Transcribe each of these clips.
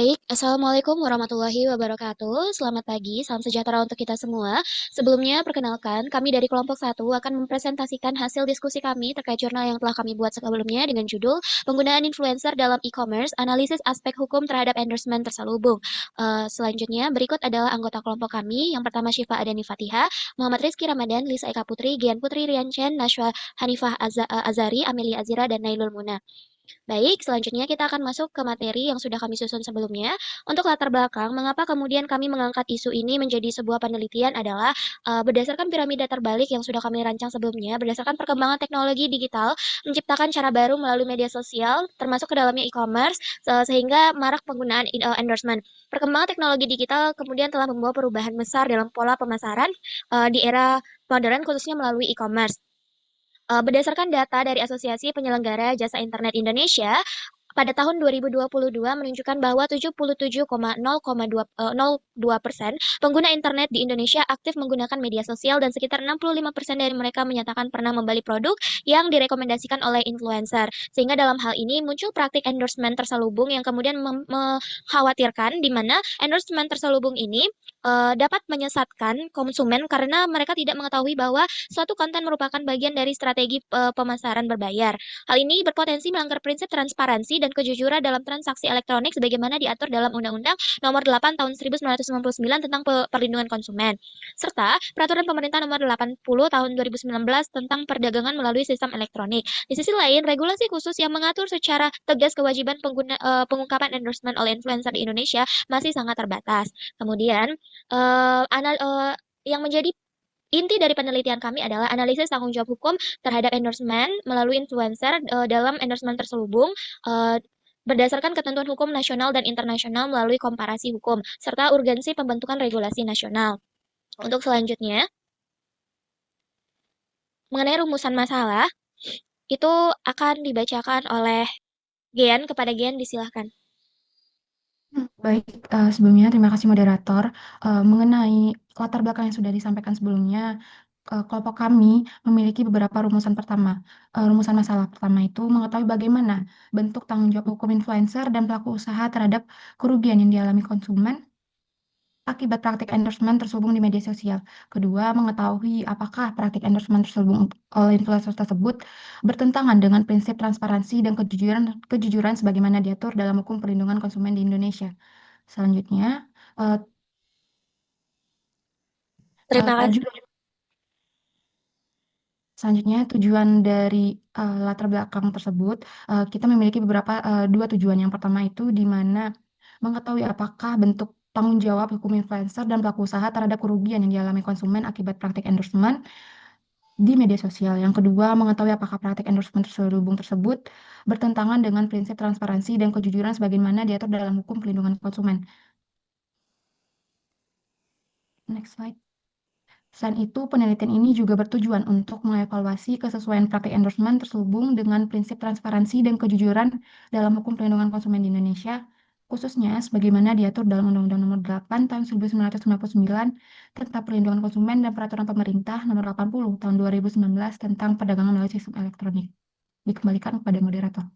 Baik, Assalamualaikum warahmatullahi wabarakatuh. Selamat pagi, salam sejahtera untuk kita semua. Sebelumnya, perkenalkan, kami dari kelompok satu akan mempresentasikan hasil diskusi kami terkait jurnal yang telah kami buat sebelumnya dengan judul Penggunaan Influencer dalam E-commerce, Analisis Aspek Hukum Terhadap Endorsement Terselubung. Selanjutnya, berikut adalah anggota kelompok kami. Yang pertama, Syifa Adani Fatihah, Muhammad Rizky Ramadan, Lisa Eka Putri, Gian Putri Rian Chen, Nashwa Hanifah Azari, Amelia Azira, dan Nailul Muna. Baik, selanjutnya kita akan masuk ke materi yang sudah kami susun sebelumnya. Untuk latar belakang, mengapa kemudian kami mengangkat isu ini menjadi sebuah penelitian adalah berdasarkan piramida terbalik yang sudah kami rancang sebelumnya, berdasarkan perkembangan teknologi digital, menciptakan cara baru melalui media sosial, termasuk ke dalamnya e-commerce, sehingga marak penggunaan endorsement. Perkembangan teknologi digital kemudian telah membawa perubahan besar dalam pola pemasaran di era modern, khususnya melalui e-commerce. Berdasarkan data dari Asosiasi Penyelenggara Jasa Internet Indonesia, pada tahun 2022 menunjukkan bahwa 77,0,2% pengguna internet di Indonesia aktif menggunakan media sosial dan sekitar 65% dari mereka menyatakan pernah membeli produk yang direkomendasikan oleh influencer. Sehingga dalam hal ini muncul praktik endorsement terselubung yang kemudian mengkhawatirkan di mana endorsement terselubung ini dapat menyesatkan konsumen karena mereka tidak mengetahui bahwa suatu konten merupakan bagian dari strategi pemasaran berbayar. Hal ini berpotensi melanggar prinsip transparansi dan kejujuran dalam transaksi elektronik sebagaimana diatur dalam Undang-Undang Nomor 8 Tahun 1999 tentang Perlindungan Konsumen, serta Peraturan Pemerintah Nomor 80 Tahun 2019 tentang perdagangan melalui sistem elektronik. Di sisi lain, regulasi khusus yang mengatur secara tegas kewajiban pengungkapan endorsement oleh influencer di Indonesia masih sangat terbatas. Kemudian, yang menjadi inti dari penelitian kami adalah analisis tanggung jawab hukum terhadap endorsement melalui influencer dalam endorsement terselubung eh, berdasarkan ketentuan hukum nasional dan internasional melalui komparasi hukum serta urgensi pembentukan regulasi nasional. Untuk selanjutnya, mengenai rumusan masalah itu akan dibacakan oleh Gian. Kepada Gian disilahkan. Baik, sebelumnya terima kasih moderator. Mengenai latar belakang yang sudah disampaikan sebelumnya, kelompok kami memiliki beberapa rumusan pertama. Rumusan masalah pertama itu mengetahui bagaimana bentuk tanggung jawab hukum influencer dan pelaku usaha terhadap kerugian yang dialami konsumen akibat praktik endorsement terselubung di media sosial. Kedua, mengetahui apakah praktik endorsement terselubung oleh influencer tersebut bertentangan dengan prinsip transparansi dan kejujuran sebagaimana diatur dalam hukum perlindungan konsumen di Indonesia. Selanjutnya, eh, Terima kasih. tujuan selanjutnya tujuan dari latar belakang tersebut, kita memiliki dua tujuan. Yang pertama itu di mana mengetahui apakah bentuk tanggung jawab hukum influencer dan pelaku usaha terhadap kerugian yang dialami konsumen akibat praktik endorsement di media sosial. Yang kedua, mengetahui apakah praktik endorsement terselubung tersebut bertentangan dengan prinsip transparansi dan kejujuran sebagaimana diatur dalam hukum perlindungan konsumen. Next slide. Selain itu, penelitian ini juga bertujuan untuk mengevaluasi kesesuaian praktik endorsement terselubung dengan prinsip transparansi dan kejujuran dalam hukum perlindungan konsumen di Indonesia, khususnya sebagaimana diatur dalam Undang-Undang Nomor 8 Tahun 1999 tentang Perlindungan Konsumen dan Peraturan Pemerintah Nomor 80 Tahun 2019 tentang Perdagangan melalui Sistem Elektronik. Dikembalikan kepada moderator.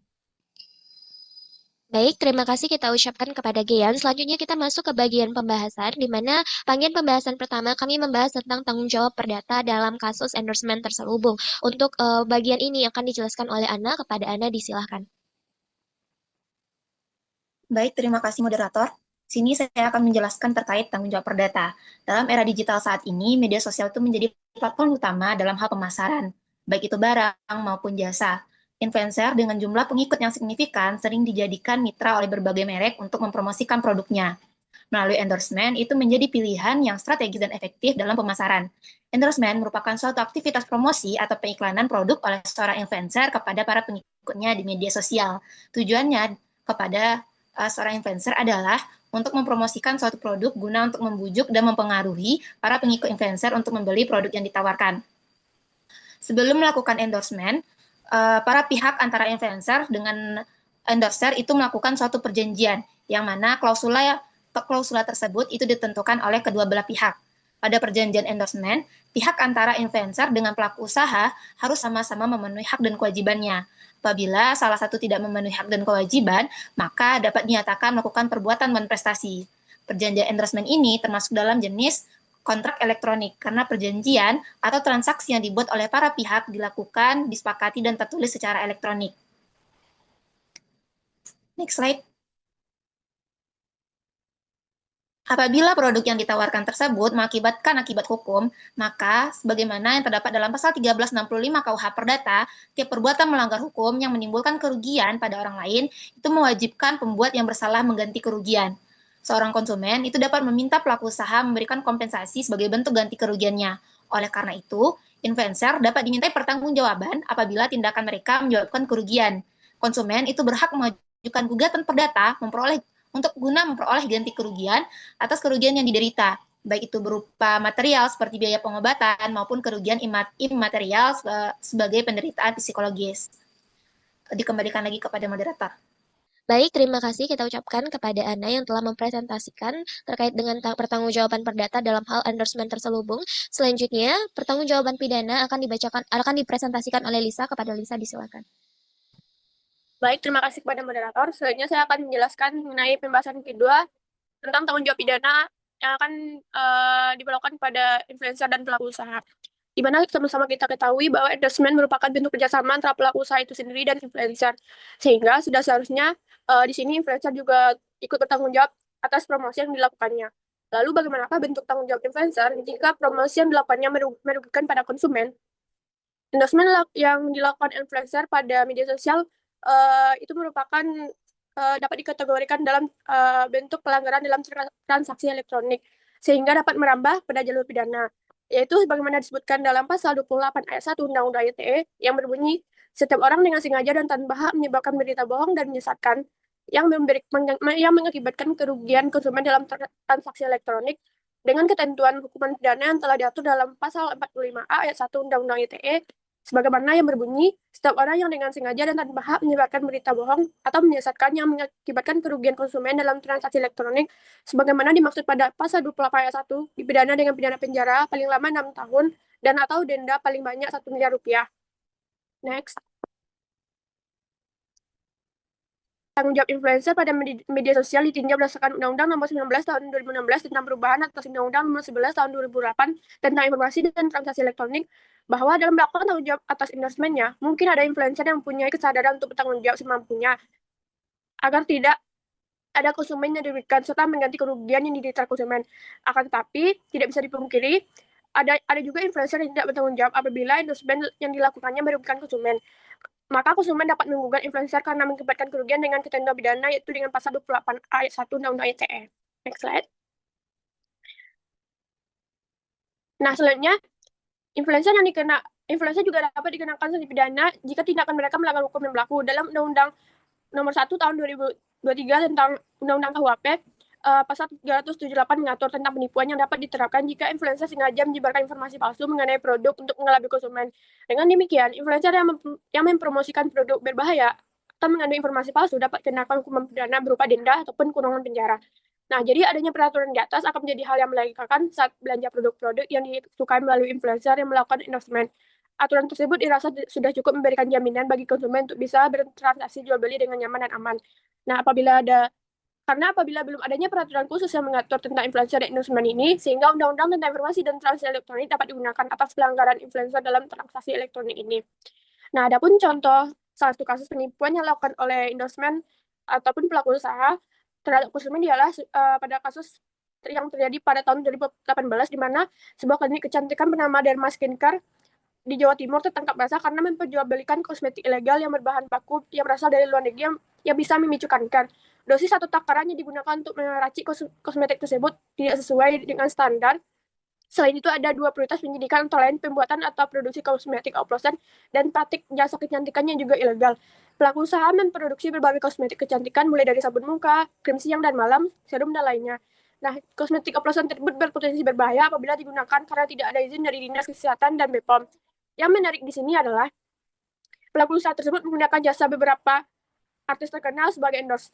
Baik, terima kasih kita ucapkan kepada Gian. Selanjutnya kita masuk ke bagian pembahasan, di mana bagian pembahasan pertama kami membahas tentang tanggung jawab perdata dalam kasus endorsement terselubung. Untuk bagian ini akan dijelaskan oleh Ana. Kepada Ana disilahkan. Baik, terima kasih moderator. Sini saya akan menjelaskan terkait tanggung jawab perdata. Dalam era digital saat ini, media sosial itu menjadi platform utama dalam hal pemasaran, baik itu barang maupun jasa. Influencer dengan jumlah pengikut yang signifikan sering dijadikan mitra oleh berbagai merek untuk mempromosikan produknya. Melalui endorsement, itu menjadi pilihan yang strategis dan efektif dalam pemasaran. Endorsement merupakan suatu aktivitas promosi atau pengiklanan produk oleh seorang influencer kepada para pengikutnya di media sosial. Tujuannya kepada seorang influencer adalah untuk mempromosikan suatu produk guna untuk membujuk dan mempengaruhi para pengikut influencer untuk membeli produk yang ditawarkan. Sebelum melakukan endorsement, para pihak antara influencer dengan endorser itu melakukan suatu perjanjian yang mana klausula tersebut itu ditentukan oleh kedua belah pihak. Pada perjanjian endorsement, pihak antara influencer dengan pelaku usaha harus sama-sama memenuhi hak dan kewajibannya. Apabila salah satu tidak memenuhi hak dan kewajiban, maka dapat dinyatakan melakukan perbuatan non-prestasi. Perjanjian endorsement ini termasuk dalam jenis kontrak elektronik, karena perjanjian atau transaksi yang dibuat oleh para pihak dilakukan, disepakati, dan tertulis secara elektronik. Next slide. Apabila produk yang ditawarkan tersebut mengakibatkan akibat hukum, maka sebagaimana yang terdapat dalam pasal 1365 KUH Perdata, tiap perbuatan melanggar hukum yang menimbulkan kerugian pada orang lain itu mewajibkan pembuat yang bersalah mengganti kerugian. Seorang konsumen itu dapat meminta pelaku usaha memberikan kompensasi sebagai bentuk ganti kerugiannya. Oleh karena itu, influencer dapat dimintai pertanggungjawaban apabila tindakan mereka menyebabkan kerugian. Konsumen itu berhak mengajukan gugatan perdata untuk memperoleh ganti kerugian atas kerugian yang diderita, baik itu berupa material seperti biaya pengobatan maupun kerugian imaterial sebagai penderitaan psikologis. Dikembalikan lagi kepada moderator. Baik, terima kasih kita ucapkan kepada Ana yang telah mempresentasikan terkait dengan pertanggungjawaban perdata dalam hal endorsement terselubung. Selanjutnya, pertanggungjawaban pidana akan dipresentasikan oleh Lisa. Kepada Lisa, disilakan. Baik, terima kasih kepada moderator. Selanjutnya saya akan menjelaskan mengenai pembahasan kedua tentang tanggung jawab pidana yang akan diberlakukan pada influencer dan pelaku usaha. Di mana sama-sama kita ketahui bahwa endorsement merupakan bentuk kerjasama antara pelaku usaha itu sendiri dan influencer. Sehingga sudah seharusnya di sini influencer juga ikut bertanggung jawab atas promosi yang dilakukannya. Lalu bagaimanakah bentuk tanggung jawab influencer jika promosi yang dilakukannya merugikan pada konsumen? Endorsement yang dilakukan influencer pada media sosial itu merupakan dapat dikategorikan dalam bentuk pelanggaran dalam transaksi elektronik, sehingga dapat merambah pada jalur pidana, yaitu sebagaimana disebutkan dalam pasal 28 ayat 1 Undang-Undang ITE yang berbunyi, setiap orang dengan sengaja dan tanpa hak menyebarkan berita bohong dan menyesatkan yang mengakibatkan kerugian konsumen dalam transaksi elektronik dengan ketentuan hukuman pidana yang telah diatur dalam pasal 45A ayat 1 Undang-Undang ITE sebagaimana yang berbunyi, setiap orang yang dengan sengaja dan tanpa hak menyebarkan berita bohong atau menyesatkan yang mengakibatkan kerugian konsumen dalam transaksi elektronik, sebagaimana dimaksud pada pasal 28 ayat 1, dipidana dengan pidana penjara paling lama 6 tahun dan atau denda paling banyak 1 miliar rupiah. Next. Tanggung jawab influencer pada media sosial ditinjau berdasarkan Undang-Undang Nomor 19 Tahun 2016 tentang perubahan atas Undang-Undang Nomor 11 Tahun 2008 tentang informasi dan transaksi elektronik, bahwa dalam melakukan tanggung jawab atas endorsement-nya, mungkin ada influencer yang mempunyai kesadaran untuk bertanggung jawab semampunya, agar tidak ada konsumen yang dirugikan serta mengganti kerugian yang diderita konsumen. Akan tetapi, tidak bisa dipungkiri, ada juga influencer yang tidak bertanggung jawab apabila endorsement yang dilakukannya merugikan konsumen. Maka konsumen dapat menggugat influencer karena mengakibatkan kerugian dengan ketentuan pidana yaitu dengan pasal 28 ayat 1 Undang-Undang ITE. Next slide. Nah, selanjutnya influencer juga dapat dikenakan sanksi pidana jika tindakan mereka melanggar hukum yang berlaku dalam Undang-Undang Nomor 1 Tahun 2023 tentang Undang-Undang KUHP. Pasal 378 mengatur tentang penipuan yang dapat diterapkan jika influencer sengaja menyebarkan informasi palsu mengenai produk untuk mengelabui konsumen. Dengan demikian, influencer yang mempromosikan produk berbahaya atau mengandung informasi palsu dapat kenakan hukuman pidana berupa denda ataupun kurungan penjara. Nah, jadi adanya peraturan di atas akan menjadi hal yang melanggarkan saat belanja produk-produk yang disukai melalui influencer yang melakukan endorsement. Aturan tersebut dirasa sudah cukup memberikan jaminan bagi konsumen untuk bisa bertransaksi jual beli dengan nyaman dan aman. Nah, karena apabila belum adanya peraturan khusus yang mengatur tentang influencer dan endorsement ini, sehingga Undang-Undang tentang Informasi dan Transaksi Elektronik dapat digunakan atas pelanggaran influencer dalam transaksi elektronik ini. Nah, adapun contoh salah satu kasus penipuan yang dilakukan oleh endorsement ataupun pelaku usaha terhadap konsumen ialah pada kasus yang terjadi pada tahun 2018, di mana sebuah klinik kecantikan bernama Derma Skincare di Jawa Timur tertangkap basah karena memperjualbelikan kosmetik ilegal yang berbahan baku yang berasal dari luar negeri yang bisa memicu kanker. Dosis atau takaran yang digunakan untuk meracik kosmetik tersebut tidak sesuai dengan standar. Selain itu, ada 2 prioritas penyidikan antara lain pembuatan atau produksi kosmetik oplosan dan praktik jasa kecantikan yang juga ilegal. Pelaku usaha memproduksi berbagai kosmetik kecantikan mulai dari sabun muka, krim siang dan malam, serum, dan lainnya. Nah, kosmetik oplosan tersebut berpotensi berbahaya apabila digunakan karena tidak ada izin dari Dinas Kesehatan dan BPOM. Yang menarik di sini adalah pelaku usaha tersebut menggunakan jasa beberapa artis terkenal sebagai endorse.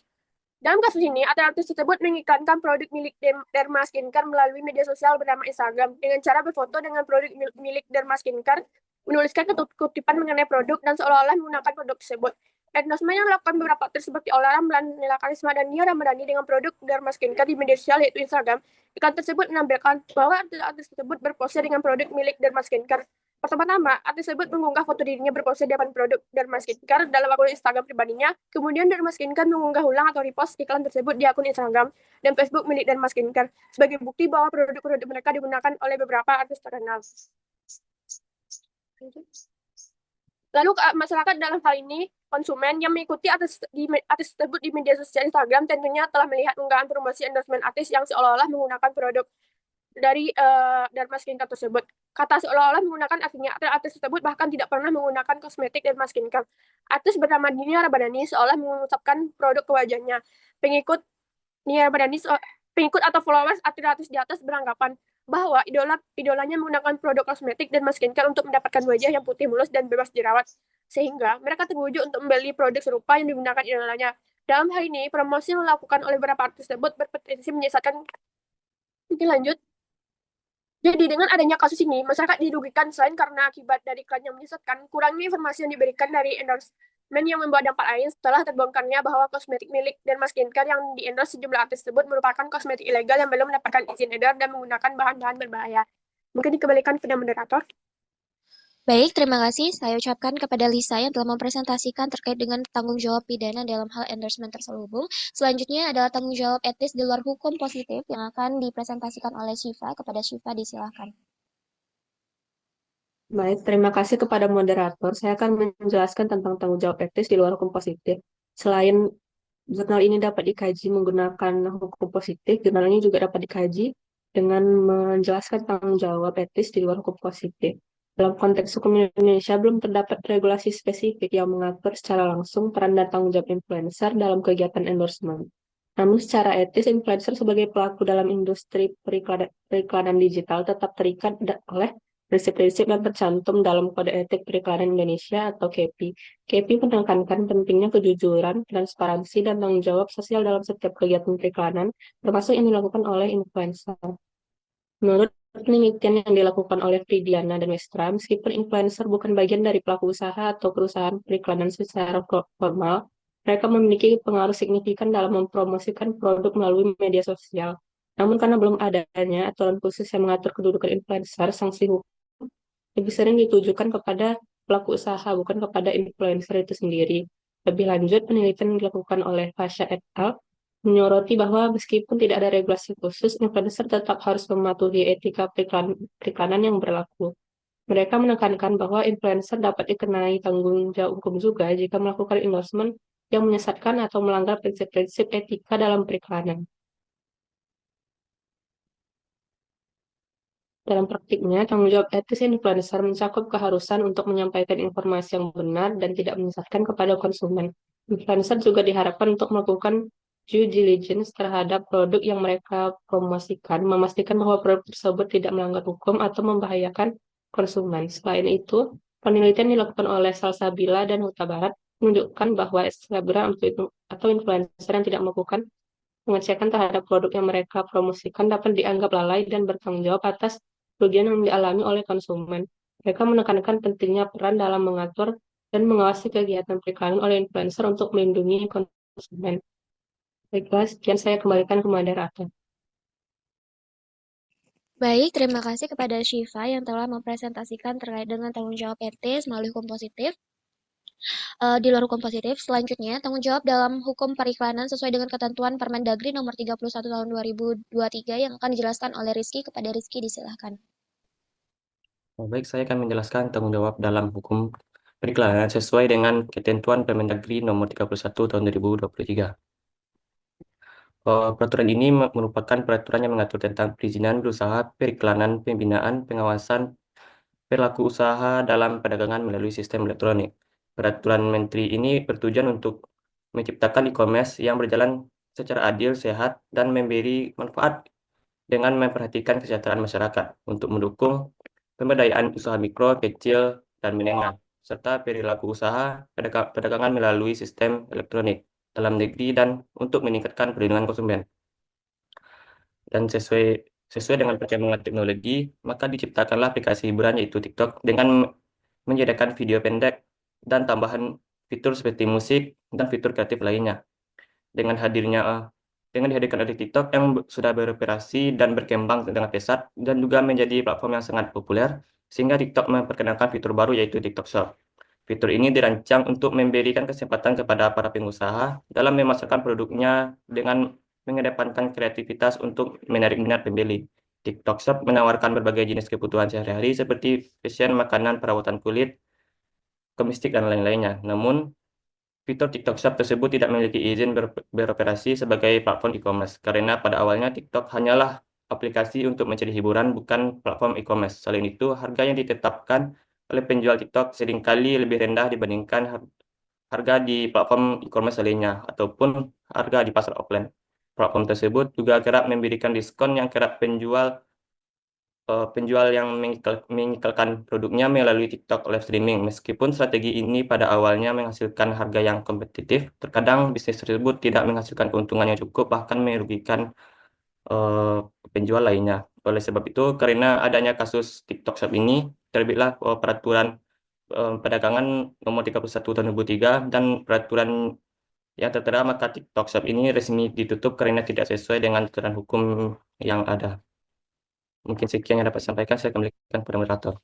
Dalam kasus ini, artis tersebut mengiklankan produk milik Derma Skincare melalui media sosial bernama Instagram dengan cara berfoto dengan produk milik Derma Skincare menuliskan kutipan mengenai produk dan seolah-olah menggunakan produk tersebut. Endorsement yang dilakukan beberapa artis seperti Ola Ramlan, Nela Karisma, dan Nia Ramadhani dengan produk Dharma Skincare di media sosial yaitu Instagram. Iklan tersebut menampilkan bahwa artis tersebut berpose dengan produk milik Dharma Skincare. Pertama-tama, artis tersebut mengunggah foto dirinya berpose di depan produk Dharma Skincare dalam akun Instagram pribadinya. Kemudian Dharma Skincare mengunggah ulang atau repost iklan tersebut di akun Instagram dan Facebook milik Dharma Skincare sebagai bukti bahwa produk-produk mereka digunakan oleh beberapa artis terkenal. Lalu masyarakat dalam hal ini konsumen yang mengikuti artis tersebut di media sosial Instagram tentunya telah melihat unggahan promosi endorsement artis yang seolah-olah menggunakan produk dari Dharma Skincare tersebut. Kata seolah-olah menggunakan artinya artis tersebut bahkan tidak pernah menggunakan kosmetik Dharma Skincare. Artis bernama Nia Ramadhani seolah mengucapkan produk ke wajahnya. Pengikut Nia Ramadhani pengikut atau followers artis di atas beranggapan bahwa idolanya menggunakan produk kosmetik dan skincare untuk mendapatkan wajah yang putih mulus dan bebas jerawat. Sehingga mereka terwujud untuk membeli produk serupa yang digunakan idolanya. Dalam hal ini, promosi yang dilakukan oleh beberapa artis tersebut berpotensi menyesatkan. Mungkin lanjut. Jadi dengan adanya kasus ini, masyarakat dirugikan selain karena akibat dari iklan yang menyesatkan, kurangnya informasi yang diberikan dari endorsement yang membawa dampak lain setelah terbongkarnya bahwa kosmetik milik Dharma Skincare yang di-endorse sejumlah artis tersebut merupakan kosmetik ilegal yang belum mendapatkan izin edar dan menggunakan bahan-bahan berbahaya. Mungkin dikembalikan kepada moderator. Baik, terima kasih saya ucapkan kepada Lisa yang telah mempresentasikan terkait dengan tanggung jawab pidana dalam hal endorsement terselubung. Selanjutnya adalah tanggung jawab etis di luar hukum positif yang akan dipresentasikan oleh Syifa. Kepada Syifa disilakan. Baik, terima kasih kepada moderator. Saya akan menjelaskan tentang tanggung jawab etis di luar hukum positif. Selain jurnal ini dapat dikaji menggunakan hukum positif, jurnal ini juga dapat dikaji dengan menjelaskan tanggung jawab etis di luar hukum positif. Dalam konteks hukum Indonesia, belum terdapat regulasi spesifik yang mengatur secara langsung peran dan tanggung jawab influencer dalam kegiatan endorsement. Namun secara etis, influencer sebagai pelaku dalam industri periklanan digital tetap terikat oleh prinsip-prinsip yang tercantum dalam Kode Etik Periklanan Indonesia atau KEPI. KEPI menekankan pentingnya kejujuran, transparansi, dan tanggung jawab sosial dalam setiap kegiatan periklanan, termasuk yang dilakukan oleh influencer. Menurut penelitian yang dilakukan oleh Fridiana dan Westra, meskipun influencer bukan bagian dari pelaku usaha atau perusahaan periklanan secara formal, mereka memiliki pengaruh signifikan dalam mempromosikan produk melalui media sosial. Namun karena belum adanya aturan khusus yang mengatur kedudukan influencer, sanksi hukum lebih sering ditujukan kepada pelaku usaha, bukan kepada influencer itu sendiri. Lebih lanjut, penelitian yang dilakukan oleh Fasha et al. Menyoroti bahwa meskipun tidak ada regulasi khusus, influencer tetap harus mematuhi etika periklanan yang berlaku. Mereka menekankan bahwa influencer dapat dikenai tanggung jawab hukum juga jika melakukan endorsement yang menyesatkan atau melanggar prinsip-prinsip etika dalam periklanan. Dalam praktiknya, tanggung jawab etis influencer mencakup keharusan untuk menyampaikan informasi yang benar dan tidak menyesatkan kepada konsumen. Influencer juga diharapkan untuk melakukan due diligence terhadap produk yang mereka promosikan, memastikan bahwa produk tersebut tidak melanggar hukum atau membahayakan konsumen. Selain itu, penelitian dilakukan oleh Salsabila dan Huta Barat menunjukkan bahwa selebgram atau influencer yang tidak melakukan pengecekan terhadap produk yang mereka promosikan dapat dianggap lalai dan bertanggung jawab atas kerugian yang dialami oleh konsumen. Mereka menekankan pentingnya peran dalam mengatur dan mengawasi kegiatan periklanan oleh influencer untuk melindungi konsumen. Baiklah, sekian saya kembalikan ke moderator. Baik, terima kasih kepada Syifa yang telah mempresentasikan terkait dengan tanggung jawab etis melalui hukum positif. Di luar hukum positif, selanjutnya tanggung jawab dalam hukum periklanan sesuai dengan ketentuan Permendagri nomor 31 tahun 2023 yang akan dijelaskan oleh Rizky. Kepada Rizky disilahkan. Baik, saya akan menjelaskan tanggung jawab dalam hukum periklanan sesuai dengan ketentuan Permendagri nomor 31 tahun 2023. Peraturan ini merupakan peraturan yang mengatur tentang perizinan berusaha, periklanan, pembinaan, pengawasan, perilaku usaha dalam perdagangan melalui sistem elektronik. Peraturan Menteri ini bertujuan untuk menciptakan e-commerce yang berjalan secara adil, sehat, dan memberi manfaat dengan memperhatikan kesejahteraan masyarakat untuk mendukung pemberdayaan usaha mikro, kecil, dan menengah, serta perilaku usaha perdagangan melalui sistem elektronik dalam negeri dan untuk meningkatkan perlindungan konsumen. Dan sesuai dengan perkembangan teknologi, maka diciptakanlah aplikasi hiburan yaitu TikTok dengan menyediakan video pendek, dan tambahan fitur seperti musik dan fitur kreatif lainnya. Dengan dihadirkan oleh TikTok yang sudah beroperasi dan berkembang dengan pesat dan juga menjadi platform yang sangat populer, sehingga TikTok memperkenalkan fitur baru yaitu TikTok Shop. Fitur ini dirancang untuk memberikan kesempatan kepada para pengusaha dalam memasarkan produknya dengan mengedepankan kreativitas untuk menarik minat pembeli. TikTok Shop menawarkan berbagai jenis kebutuhan sehari-hari seperti fashion, makanan, perawatan kulit, kosmetik, dan lain-lainnya. Namun, fitur TikTok Shop tersebut tidak memiliki izin beroperasi sebagai platform e-commerce, karena pada awalnya TikTok hanyalah aplikasi untuk mencari hiburan, bukan platform e-commerce. Selain itu, harga yang ditetapkan oleh penjual TikTok seringkali lebih rendah dibandingkan harga di platform e-commerce lainnya, ataupun harga di pasar offline. Platform tersebut juga kerap memberikan diskon yang kerap penjual yang mengikrarkan produknya melalui TikTok live streaming. Meskipun strategi ini pada awalnya menghasilkan harga yang kompetitif, terkadang bisnis tersebut tidak menghasilkan keuntungan yang cukup, bahkan merugikan eh, penjual lainnya. Oleh sebab itu, karena adanya kasus TikTok Shop ini, terbitlah peraturan perdagangan nomor 31 tahun 2003 dan peraturan yang tertera, maka TikTok Shop ini resmi ditutup karena tidak sesuai dengan aturan hukum yang ada. Mungkin sekian yang dapat sampaikan, saya kembalikan kepada moderator.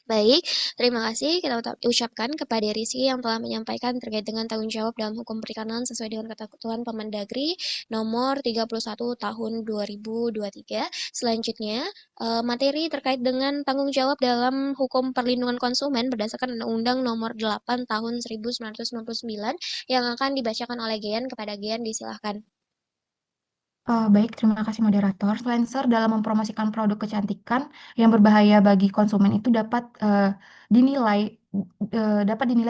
Baik, terima kasih kita ucapkan kepada Rizky yang telah menyampaikan terkait dengan tanggung jawab dalam hukum perikanan sesuai dengan ketentuan Permendagri nomor 31 tahun 2023. Selanjutnya, materi terkait dengan tanggung jawab dalam hukum perlindungan konsumen berdasarkan Undang-Undang nomor 8 tahun 1999 yang akan dibacakan oleh Gian. Kepada Gian, disilahkan. Baik, terima kasih moderator. Influencer dalam mempromosikan produk kecantikan yang berbahaya bagi konsumen itu dapat dinilai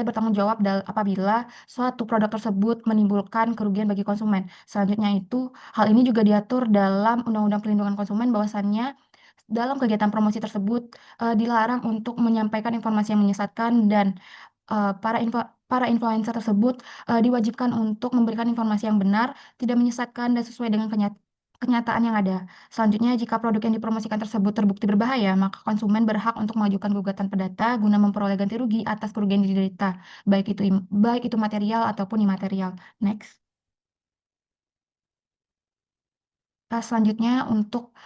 bertanggung jawab apabila suatu produk tersebut menimbulkan kerugian bagi konsumen. Selanjutnya itu, hal ini juga diatur dalam Undang-Undang Perlindungan Konsumen bahwasannya dalam kegiatan promosi tersebut dilarang untuk menyampaikan informasi yang menyesatkan dan para influencer tersebut diwajibkan untuk memberikan informasi yang benar, tidak menyesatkan dan sesuai dengan kenyataan yang ada. Selanjutnya, jika produk yang dipromosikan tersebut terbukti berbahaya, maka konsumen berhak untuk mengajukan gugatan perdata guna memperoleh ganti rugi atas kerugian yang diderita, baik itu material ataupun imaterial. Next. Selanjutnya untuk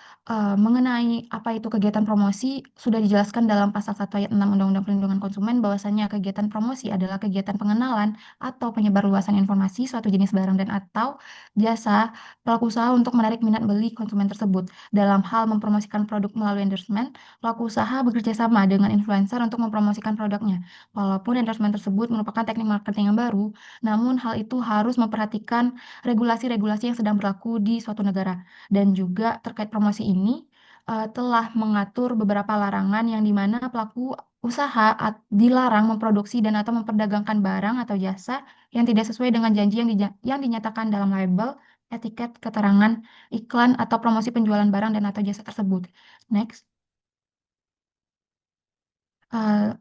mengenai apa itu kegiatan promosi sudah dijelaskan dalam pasal 1 ayat 6 Undang-Undang Perlindungan Konsumen bahwasannya kegiatan promosi adalah kegiatan pengenalan atau penyebarluasan informasi suatu jenis barang dan atau jasa pelaku usaha untuk menarik minat beli konsumen tersebut. Dalam hal mempromosikan produk melalui endorsement, pelaku usaha bekerja sama dengan influencer untuk mempromosikan produknya. Walaupun endorsement tersebut merupakan teknik marketing yang baru, namun hal itu harus memperhatikan regulasi-regulasi yang sedang berlaku di suatu negara. Dan juga terkait promosi ini telah mengatur beberapa larangan yang dimana pelaku usaha dilarang memproduksi dan atau memperdagangkan barang atau jasa yang tidak sesuai dengan janji yang dinyatakan dalam label, etiket, keterangan, iklan, atau promosi penjualan barang dan atau jasa tersebut. Next. Uh,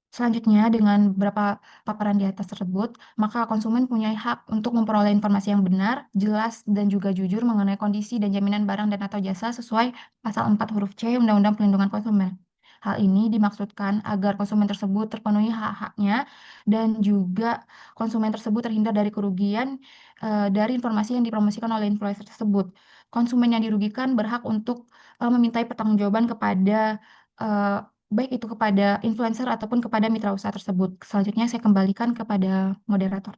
Selanjutnya, dengan beberapa paparan di atas tersebut, maka konsumen punya hak untuk memperoleh informasi yang benar, jelas, dan juga jujur mengenai kondisi dan jaminan barang dan atau jasa sesuai pasal 4 huruf C Undang-Undang Perlindungan Konsumen. Hal ini dimaksudkan agar konsumen tersebut terpenuhi hak-haknya dan juga konsumen tersebut terhindar dari kerugian dari informasi yang dipromosikan oleh influencer tersebut. Konsumen yang dirugikan berhak untuk memintai pertanggungjawaban kepada eh, baik itu kepada influencer ataupun kepada mitra usaha tersebut. Selanjutnya saya kembalikan kepada moderator.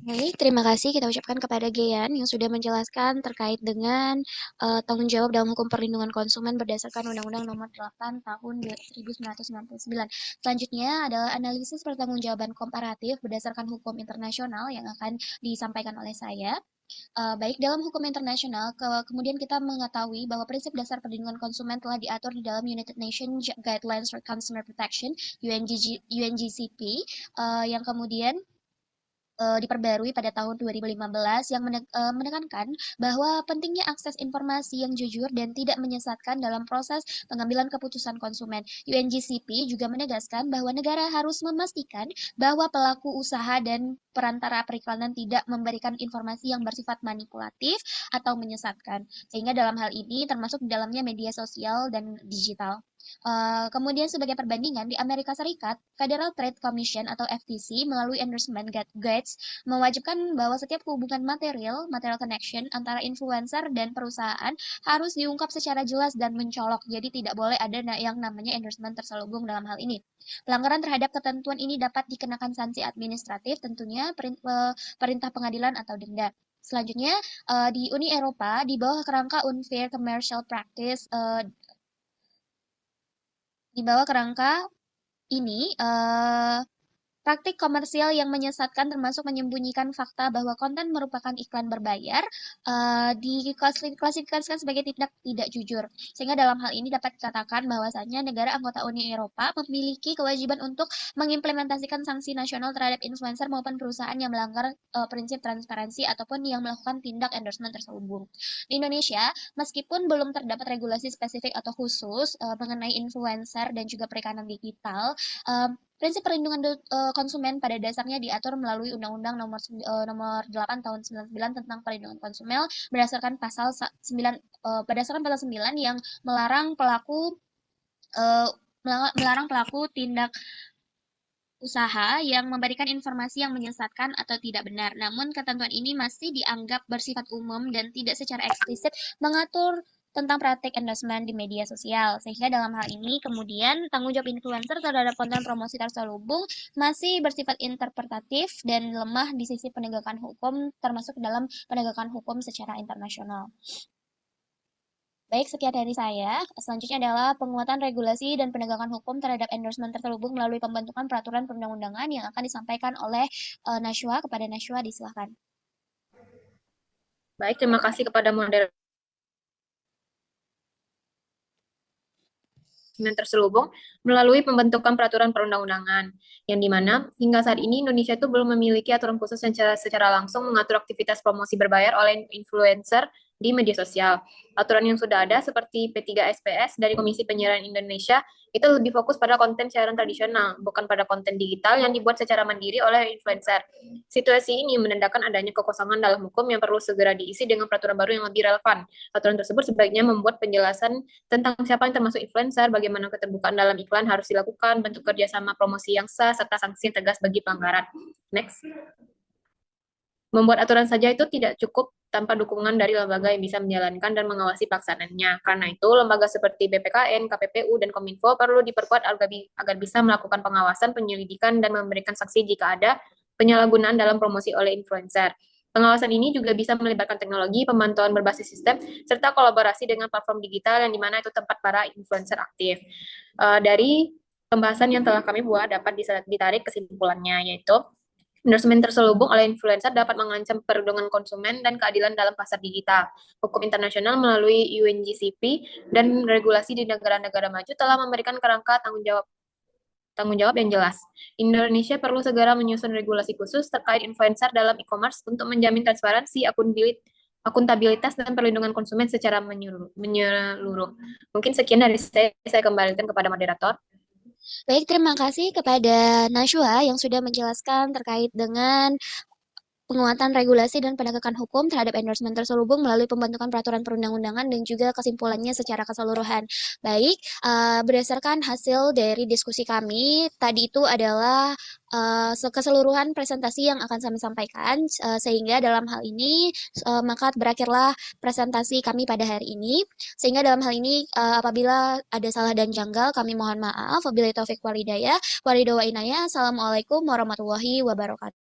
Baik, terima kasih kita ucapkan kepada Gian yang sudah menjelaskan terkait dengan tanggung jawab dalam hukum perlindungan konsumen berdasarkan Undang-Undang Nomor 8 Tahun 1999. Selanjutnya adalah analisis pertanggungjawaban komparatif berdasarkan hukum internasional yang akan disampaikan oleh saya. Baik, dalam hukum internasional, kemudian kita mengetahui bahwa prinsip dasar perlindungan konsumen telah diatur di dalam United Nations Guidelines for Consumer Protection, UNGCP, yang kemudian diperbarui pada tahun 2015 yang menekankan bahwa pentingnya akses informasi yang jujur dan tidak menyesatkan dalam proses pengambilan keputusan konsumen. UNGCP juga menegaskan bahwa negara harus memastikan bahwa pelaku usaha dan perantara periklanan tidak memberikan informasi yang bersifat manipulatif atau menyesatkan. Sehingga dalam hal ini termasuk di dalamnya media sosial dan digital. Kemudian sebagai perbandingan, di Amerika Serikat, Federal Trade Commission atau FTC melalui endorsement guides mewajibkan bahwa setiap hubungan material connection antara influencer dan perusahaan harus diungkap secara jelas dan mencolok. Jadi tidak boleh ada yang namanya endorsement terselubung dalam hal ini. Pelanggaran terhadap ketentuan ini dapat dikenakan sanksi administratif, tentunya perintah pengadilan atau denda. Selanjutnya, di Uni Eropa, di bawah kerangka Unfair Commercial Practice, di bawah kerangka ini, praktik komersial yang menyesatkan termasuk menyembunyikan fakta bahwa konten merupakan iklan berbayar diklasifikasikan sebagai tindak tidak jujur. Sehingga dalam hal ini dapat dikatakan bahwasannya negara anggota Uni Eropa memiliki kewajiban untuk mengimplementasikan sanksi nasional terhadap influencer maupun perusahaan yang melanggar prinsip transparansi ataupun yang melakukan tindak endorsement terselubung. Di Indonesia, meskipun belum terdapat regulasi spesifik atau khusus mengenai influencer dan juga perikanan digital, prinsip perlindungan konsumen pada dasarnya diatur melalui Undang-Undang nomor 8 tahun 99 tentang perlindungan konsumen berdasarkan pasal 9 yang melarang pelaku tindak usaha yang memberikan informasi yang menyesatkan atau tidak benar. Namun ketentuan ini masih dianggap bersifat umum dan tidak secara eksplisit mengatur tentang praktik endorsement di media sosial. Sehingga dalam hal ini kemudian tanggung jawab influencer terhadap konten promosi terselubung masih bersifat interpretatif dan lemah di sisi penegakan hukum, termasuk dalam penegakan hukum secara internasional. Baik, sekian dari saya. Selanjutnya adalah penguatan regulasi dan penegakan hukum terhadap endorsement terselubung melalui pembentukan peraturan perundang-undangan yang akan disampaikan oleh Nashwa. Kepada Nashwa, disilahkan. Baik, terima kasih kepada moderator terselubung melalui pembentukan peraturan perundang-undangan, yang dimana hingga saat ini Indonesia itu belum memiliki aturan khusus yang secara langsung mengatur aktivitas promosi berbayar oleh influencer di media sosial. Aturan yang sudah ada seperti P3SPS dari Komisi Penyiaran Indonesia itu lebih fokus pada konten siaran tradisional, bukan pada konten digital yang dibuat secara mandiri oleh influencer. Situasi ini menandakan adanya kekosongan dalam hukum yang perlu segera diisi dengan peraturan baru yang lebih relevan. Aturan tersebut sebaiknya membuat penjelasan tentang siapa yang termasuk influencer, bagaimana keterbukaan dalam iklan harus dilakukan, bentuk kerjasama promosi yang sah, serta sanksi yang tegas bagi pelanggaran. Next. Membuat aturan saja itu tidak cukup tanpa dukungan dari lembaga yang bisa menjalankan dan mengawasi pelaksanaannya. Karena itu, lembaga seperti BPKN, KPPU, dan Kominfo perlu diperkuat agar bisa melakukan pengawasan, penyelidikan, dan memberikan sanksi jika ada penyalahgunaan dalam promosi oleh influencer. Pengawasan ini juga bisa melibatkan teknologi, pemantauan berbasis sistem, serta kolaborasi dengan platform digital yang dimana itu tempat para influencer aktif. Dari pembahasan yang telah kami buat dapat ditarik kesimpulannya, yaitu endorsement terselubung oleh influencer dapat mengancam perlindungan konsumen dan keadilan dalam pasar digital. Hukum internasional melalui UNGCP dan regulasi di negara-negara maju telah memberikan kerangka tanggung jawab yang jelas. Indonesia perlu segera menyusun regulasi khusus terkait influencer dalam e-commerce untuk menjamin transparansi, akuntabilitas, dan perlindungan konsumen secara menyeluruh. Mungkin sekian dari saya kembalikan kepada moderator. Baik, terima kasih kepada Nashwa yang sudah menjelaskan terkait dengan penguatan regulasi dan penegakan hukum terhadap endorsement terselubung melalui pembentukan peraturan perundang-undangan dan juga kesimpulannya secara keseluruhan. Baik, berdasarkan hasil dari diskusi kami, tadi itu adalah keseluruhan presentasi yang akan kami sampaikan, sehingga dalam hal ini maka berakhirlah presentasi kami pada hari ini. Sehingga dalam hal ini apabila ada salah dan janggal, kami mohon maaf. Wabillahi taufiq walhidayah. Assalamualaikum warahmatullahi wabarakatuh.